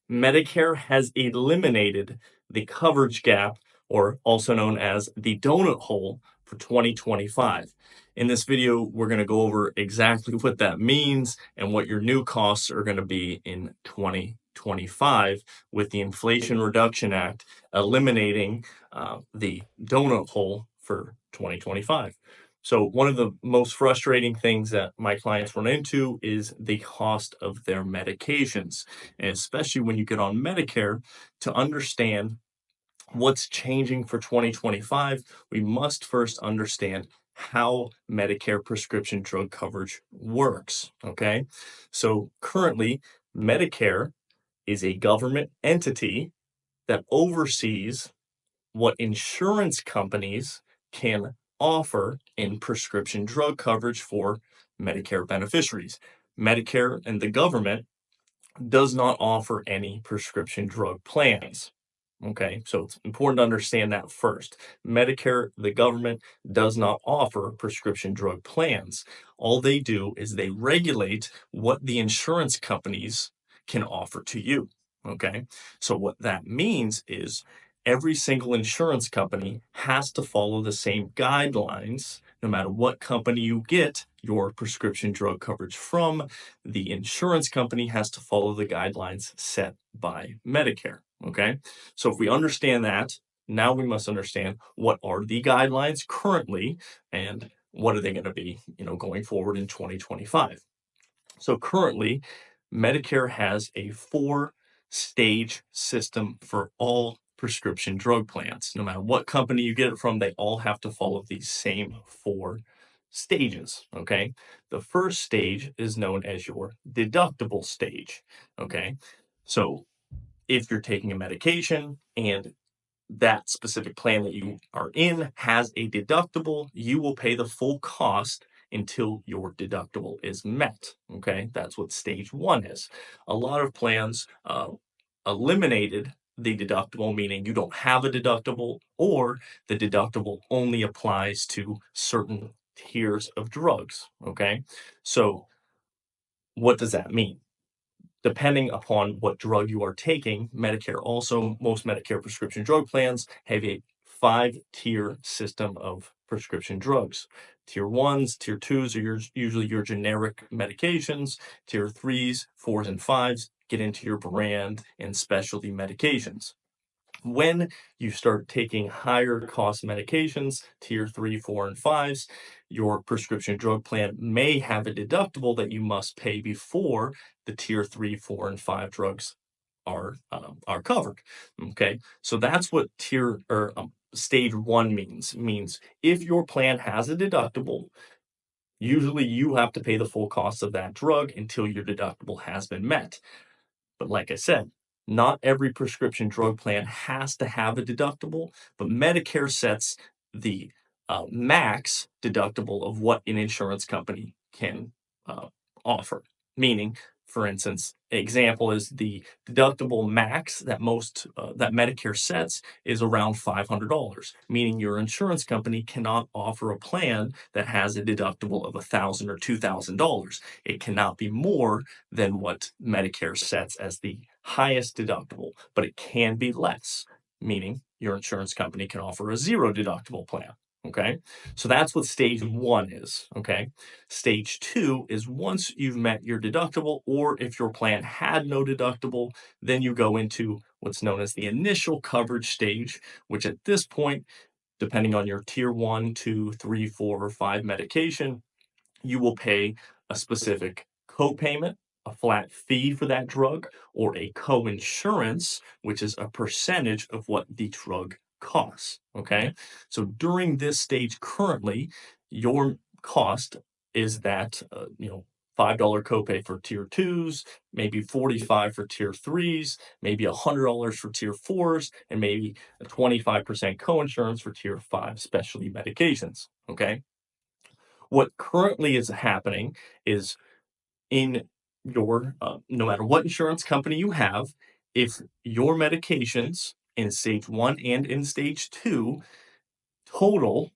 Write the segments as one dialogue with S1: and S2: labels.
S1: Medicare has eliminated the coverage gap, or also known as the donut hole, for 2025. In this video, we're going to go over exactly what that means and what your new costs are going to be in 2025 with the Inflation Reduction Act eliminating the donut hole for 2025. So one of the most frustrating things that my clients run into is the cost of their medications, and especially when you get on Medicare. To understand what's changing for 2025, we must first understand how Medicare prescription drug coverage works, okay? So currently, Medicare is a government entity that oversees what insurance companies can offer in prescription drug coverage for Medicare beneficiaries. Medicare and the government does not offer any prescription drug plans. Okay, so it's important to understand that first. Medicare, the government, does not offer prescription drug plans. All they do is they regulate what the insurance companies can offer to you. Okay, so what that means is every single insurance company has to follow the same guidelines no matter what company you get your prescription drug coverage from. The insurance company has to follow the guidelines set by Medicare. Okay, so if we understand that, now we must understand what are the guidelines currently and what are they going to be, going forward in 2025. So currently, Medicare has a four-stage system for all prescription drug plans. No matter what company you get it from, they all have to follow these same four stages, okay? The first stage is known as your deductible stage, okay? So if you're taking a medication and that specific plan that you are in has a deductible, you will pay the full cost until your deductible is met. Okay, that's what stage one is. A lot of plans eliminated the deductible, meaning you don't have a deductible, or the deductible only applies to certain tiers of drugs. Okay, so what does that mean? Depending upon what drug you are taking, most Medicare prescription drug plans have a five-tier system of prescription drugs. Tier ones, tier twos are usually your generic medications. Tier threes, fours, and fives get into your brand and specialty medications. When you start taking higher cost medications, tier three, four, and fives, your prescription drug plan may have a deductible that you must pay before the tier three, four, and five drugs are covered. Okay, so that's what stage one means. It means if your plan has a deductible, usually you have to pay the full cost of that drug until your deductible has been met. But like I said, not every prescription drug plan has to have a deductible, but Medicare sets the max deductible of what an insurance company can uh, offer. Meaning, for instance, example is the deductible max that Medicare sets is around $500, meaning your insurance company cannot offer a plan that has a deductible of $1,000 or $2,000. It cannot be more than what Medicare sets as the highest deductible, but it can be less, meaning your insurance company can offer a zero deductible plan. Okay, so that's what stage one is. Okay, stage two is once you've met your deductible, or if your plan had no deductible, then you go into what's known as the initial coverage stage, which at this point, depending on your tier one, two, three, four, or five medication, you will pay a specific copayment, a flat fee for that drug, or a co-insurance, which is a percentage of what the drug costs. Okay. So during this stage currently, your cost is that, $5 copay for tier twos, maybe 45 for tier threes, maybe $100 for tier fours, and maybe a 25% coinsurance for tier five specialty medications. Okay. What currently is happening is in no matter what insurance company you have, if your medications in stage one and in stage two total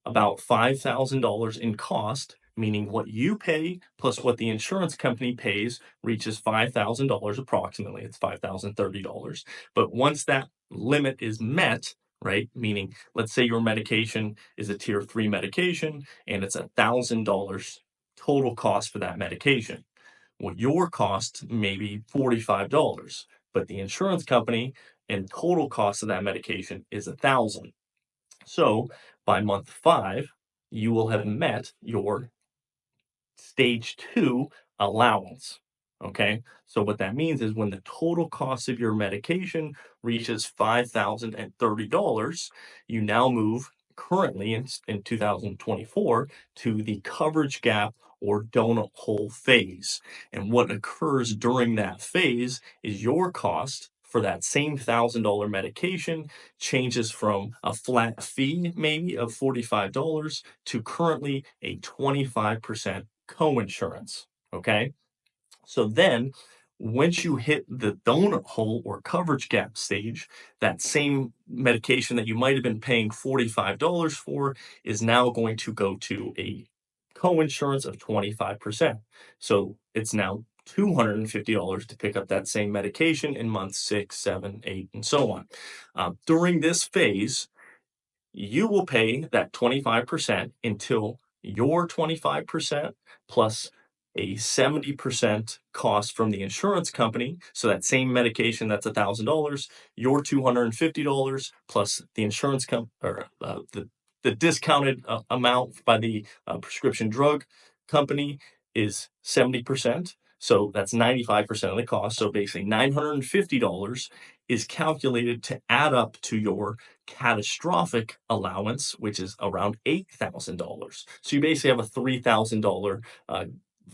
S1: about $5,000 in cost, meaning what you pay plus what the insurance company pays reaches $5,000 approximately. It's $5,030. But once that limit is met, right, meaning let's say your medication is a tier 3 medication and it's $1,000 total cost for that medication. Well, your cost may be $45, but the insurance company and total cost of that medication is 1,000. So by month 5, you will have met your stage 2 allowance. Okay. So what that means is when the total cost of your medication reaches $5,030, you now move currently in 2024 to the coverage gap or donut hole phase. And what occurs during that phase is your cost for that same $1,000 medication changes from a flat fee maybe of $45 to currently a 25% coinsurance. Okay. So then, once you hit the donut hole or coverage gap stage, that same medication that you might have been paying $45 for is now going to go to a coinsurance of 25%. So it's now $250 to pick up that same medication in months 6, 7, 8, and so on. During this phase, you will pay that 25% until your 25% plus a 70% cost from the insurance company. So that same medication that's $1,000, your $250 plus the insurance company or the discounted amount by the prescription drug company is 70%. So that's 95% of the cost. So basically $950 is calculated to add up to your catastrophic allowance, which is around $8,000. So you basically have a $3,000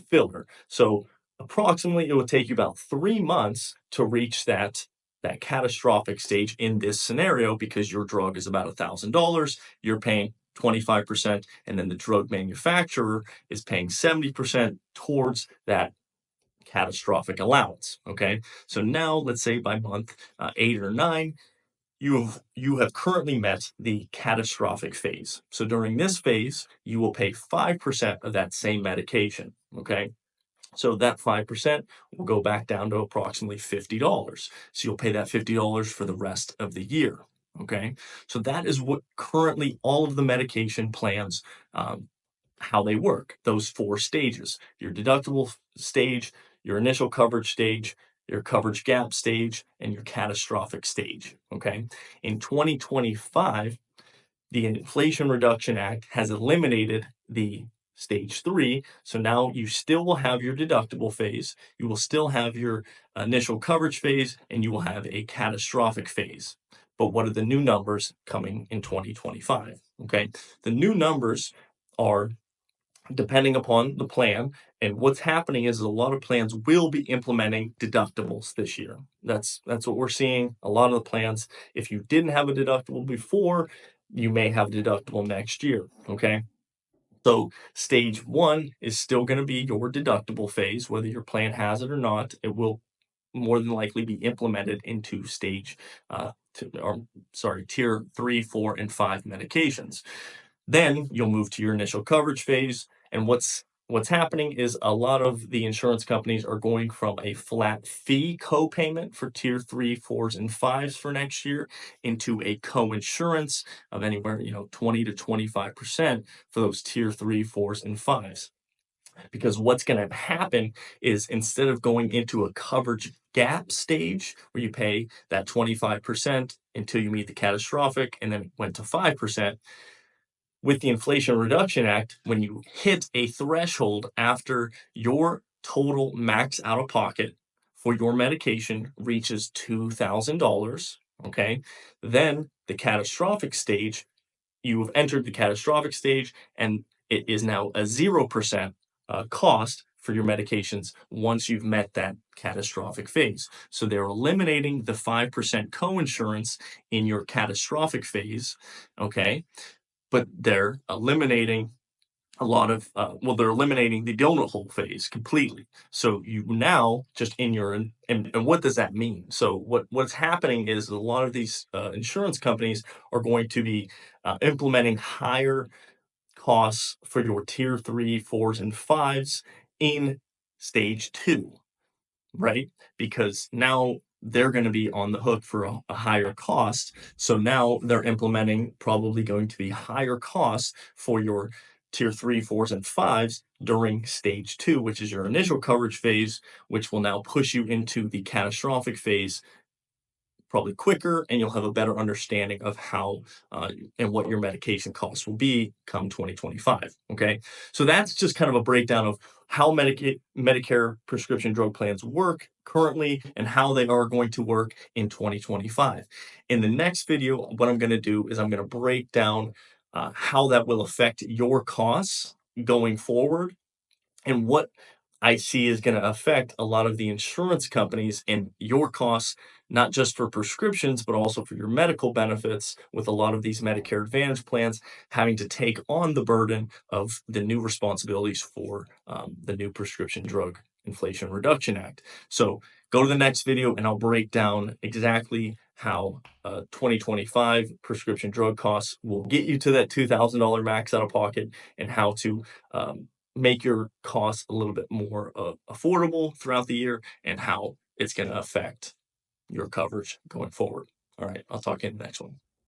S1: filler. So approximately it would take you about 3 months to reach that catastrophic stage in this scenario because your drug is about $1,000. You're paying 25%, and then the drug manufacturer is paying 70% towards that catastrophic allowance. Okay. So now let's say by month 8 or 9, you have currently met the catastrophic phase. So during this phase, you will pay 5% of that same medication. Okay. So that 5% will go back down to approximately $50. So you'll pay that $50 for the rest of the year. Okay. So that is what currently all of the medication plans, how they work, those 4 stages: your deductible stage, your initial coverage stage, your coverage gap stage, and your catastrophic stage. Okay. In 2025, the Inflation Reduction Act has eliminated the stage 3. So now you still will have your deductible phase, you will still have your initial coverage phase, and you will have a catastrophic phase. But what are the new numbers coming in 2025? Okay. The new numbers are depending upon the plan. And what's happening is a lot of plans will be implementing deductibles this year. That's what we're seeing. A lot of the plans, if you didn't have a deductible before, you may have a deductible next year. Okay. So stage 1 is still going to be your deductible phase, whether your plan has it or not. It will more than likely be implemented into tier 3, 4, and 5 medications. Then you'll move to your initial coverage phase. And what's happening is a lot of the insurance companies are going from a flat fee copayment for tier 3, 4s, and 5s for next year into a co-insurance of anywhere, 20 to 25% for those tier 3, 4s, and 5s. Because what's going to happen is instead of going into a coverage gap stage where you pay that 25% until you meet the catastrophic and then it went to 5%, with the Inflation Reduction Act, when you hit a threshold after your total max out of pocket for your medication reaches $2,000, okay, then the catastrophic stage, you have entered the catastrophic stage, and it is now a 0% cost for your medications once you've met that catastrophic phase. So they're eliminating the 5% coinsurance in your catastrophic phase, okay, but they're eliminating they're eliminating the donut hole phase completely. So you now just in your, and what does that mean? So what's happening is a lot of these insurance companies are going to be implementing higher costs for your tier 3, 4s, and 5s in stage 2, right? Because now they're going to be on the hook for a higher cost. So now they're implementing probably going to be higher costs for your tier 3, 4s, and 5s during stage 2, which is your initial coverage phase, which will now push you into the catastrophic phase probably quicker, and you'll have a better understanding of how and what your medication costs will be come 2025. Okay, so that's just kind of a breakdown of how Medicare prescription drug plans work currently and how they are going to work in 2025. In the next video, what I'm going to do is I'm going to break down how that will affect your costs going forward and what I see is going to affect a lot of the insurance companies and your costs, not just for prescriptions, but also for your medical benefits, with a lot of these Medicare Advantage plans having to take on the burden of the new responsibilities for the new Prescription Drug Inflation Reduction Act. So go to the next video and I'll break down exactly how 2025 prescription drug costs will get you to that $2,000 max out of pocket, and how to make your costs a little bit more affordable throughout the year, and how it's going to affect your coverage going forward. All right, I'll talk in the next one.